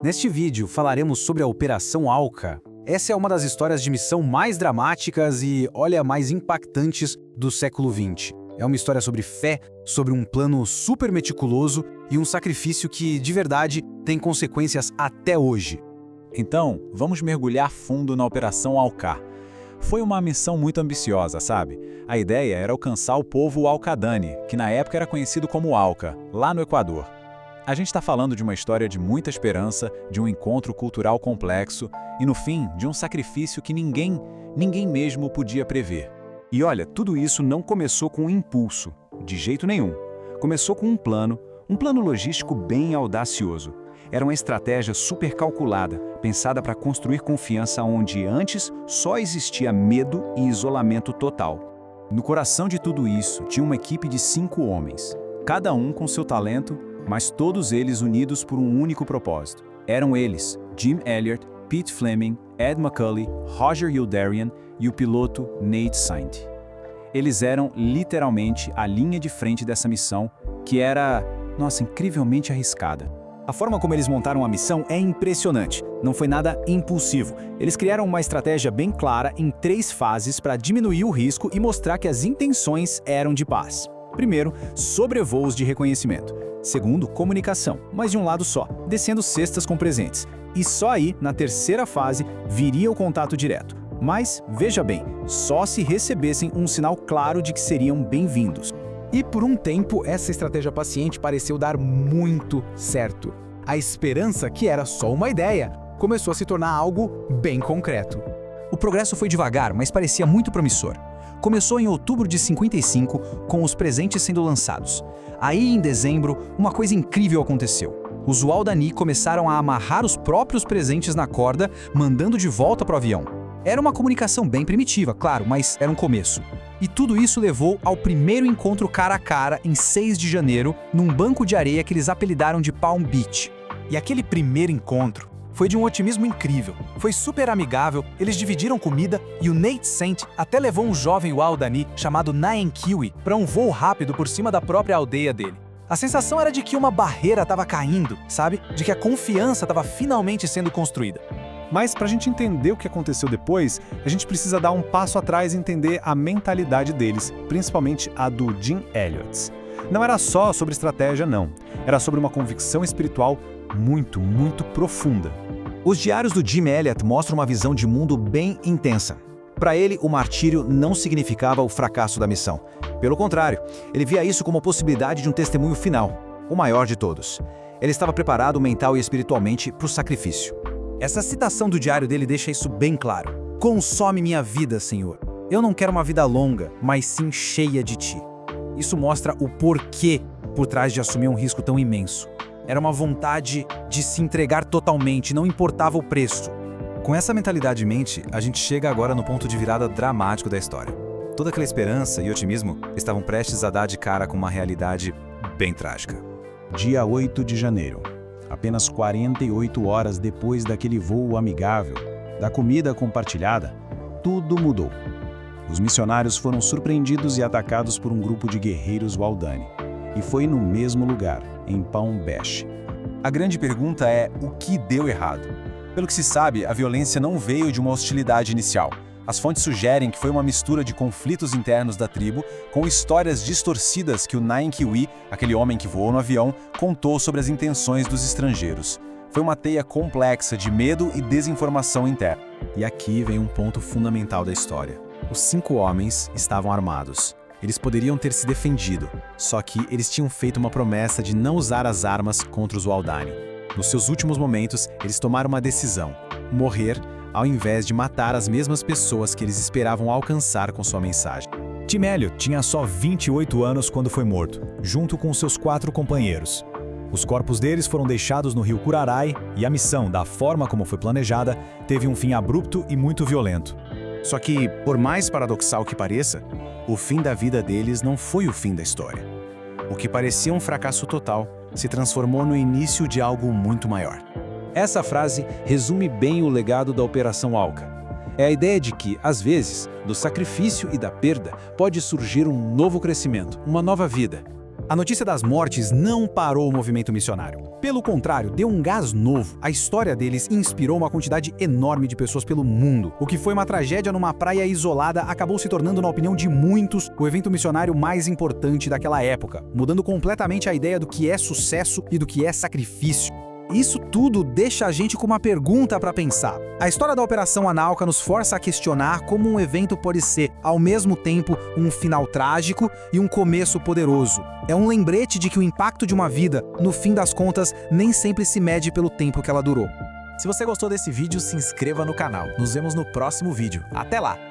Neste vídeo falaremos sobre a Operação Alca. Essa é uma das histórias de missão mais dramáticas e, olha, mais impactantes do século XX. É uma história sobre fé, sobre um plano super meticuloso e um sacrifício que, de verdade, tem consequências até hoje. Então, vamos mergulhar fundo na Operação Alca. Foi uma missão muito ambiciosa, sabe? A ideia era alcançar o povo Alcadane, que na época era conhecido como Alca, lá no Equador. A gente está falando de uma história de muita esperança, de um encontro cultural complexo e, no fim, de um sacrifício que ninguém mesmo podia prever. E olha, tudo isso não começou com um impulso, de jeito nenhum. Começou com um plano logístico bem audacioso. Era uma estratégia super calculada, pensada para construir confiança onde antes só existia medo e isolamento total. No coração de tudo isso tinha uma equipe de 5 homens, cada um com seu talento, mas todos eles unidos por um único propósito. Eram eles, Jim Elliot, Pete Fleming, Ed McCully, Roger Youderian e o piloto Nate Saint. Eles eram literalmente a linha de frente dessa missão, que era, incrivelmente arriscada. A forma como eles montaram a missão é impressionante. Não foi nada impulsivo. Eles criaram uma estratégia bem clara em 3 fases para diminuir o risco e mostrar que as intenções eram de paz. Primeiro, sobrevoos de reconhecimento. Segundo, comunicação, mas de um lado só, descendo cestas com presentes. E só aí, na terceira fase, viria o contato direto. Mas, veja bem, só se recebessem um sinal claro de que seriam bem-vindos. E por um tempo, essa estratégia paciente pareceu dar muito certo. A esperança, que era só uma ideia, começou a se tornar algo bem concreto. O progresso foi devagar, mas parecia muito promissor. Começou em outubro de 55, com os presentes sendo lançados. Aí, em dezembro, uma coisa incrível aconteceu. Os Waldani começaram a amarrar os próprios presentes na corda, mandando de volta para o avião. Era uma comunicação bem primitiva, claro, mas era um começo. E tudo isso levou ao primeiro encontro cara a cara, em 6 de janeiro, num banco de areia que eles apelidaram de Palm Beach. E aquele primeiro encontro foi de um otimismo incrível. Foi super amigável, eles dividiram comida e o Nate Saint até levou um jovem Waldani chamado Naen Kiwi para um voo rápido por cima da própria aldeia dele. A sensação era de que uma barreira estava caindo, sabe? De que a confiança estava finalmente sendo construída. Mas para a gente entender o que aconteceu depois, a gente precisa dar um passo atrás e entender a mentalidade deles, principalmente a do Jim Elliot. Não era só sobre estratégia, não. Era sobre uma convicção espiritual muito profunda. Os diários do Jim Elliot mostram uma visão de mundo bem intensa. Para ele, o martírio não significava o fracasso da missão. Pelo contrário, ele via isso como a possibilidade de um testemunho final, o maior de todos. Ele estava preparado mental e espiritualmente para o sacrifício. Essa citação do diário dele deixa isso bem claro. Consome minha vida, Senhor. Eu não quero uma vida longa, mas sim cheia de Ti. Isso mostra o porquê por trás de assumir um risco tão imenso. Era uma vontade de se entregar totalmente, não importava o preço. Com essa mentalidade em mente, a gente chega agora no ponto de virada dramático da história. Toda aquela esperança e otimismo estavam prestes a dar de cara com uma realidade bem trágica. Dia 8 de janeiro. Apenas 48 horas depois daquele voo amigável, da comida compartilhada, tudo mudou. Os missionários foram surpreendidos e atacados por um grupo de guerreiros Waldani. E foi no mesmo lugar, em Palm Beach. A grande pergunta é o que deu errado? Pelo que se sabe, a violência não veio de uma hostilidade inicial. As fontes sugerem que foi uma mistura de conflitos internos da tribo com histórias distorcidas que o Naen Kiwi, aquele homem que voou no avião, contou sobre as intenções dos estrangeiros. Foi uma teia complexa de medo e desinformação interna. E aqui vem um ponto fundamental da história. Os 5 homens estavam armados. Eles poderiam ter se defendido, só que eles tinham feito uma promessa de não usar as armas contra os Waldani. Nos seus últimos momentos, eles tomaram uma decisão: morrer ao invés de matar as mesmas pessoas que eles esperavam alcançar com sua mensagem. Jim Elliot tinha só 28 anos quando foi morto, junto com seus 4 companheiros. Os corpos deles foram deixados no rio Curaray e a missão, da forma como foi planejada, teve um fim abrupto e muito violento. Só que, por mais paradoxal que pareça, o fim da vida deles não foi o fim da história. O que parecia um fracasso total se transformou no início de algo muito maior. Essa frase resume bem o legado da Operação Alca. É a ideia de que, às vezes, do sacrifício e da perda pode surgir um novo crescimento, uma nova vida. A notícia das mortes não parou o movimento missionário. Pelo contrário, deu um gás novo. A história deles inspirou uma quantidade enorme de pessoas pelo mundo. O que foi uma tragédia numa praia isolada acabou se tornando, na opinião de muitos, o evento missionário mais importante daquela época, mudando completamente a ideia do que é sucesso e do que é sacrifício. Isso tudo deixa a gente com uma pergunta para pensar. A história da Operação Anauca nos força a questionar como um evento pode ser, ao mesmo tempo, um final trágico e um começo poderoso. É um lembrete de que o impacto de uma vida, no fim das contas, nem sempre se mede pelo tempo que ela durou. Se você gostou desse vídeo, se inscreva no canal. Nos vemos no próximo vídeo. Até lá!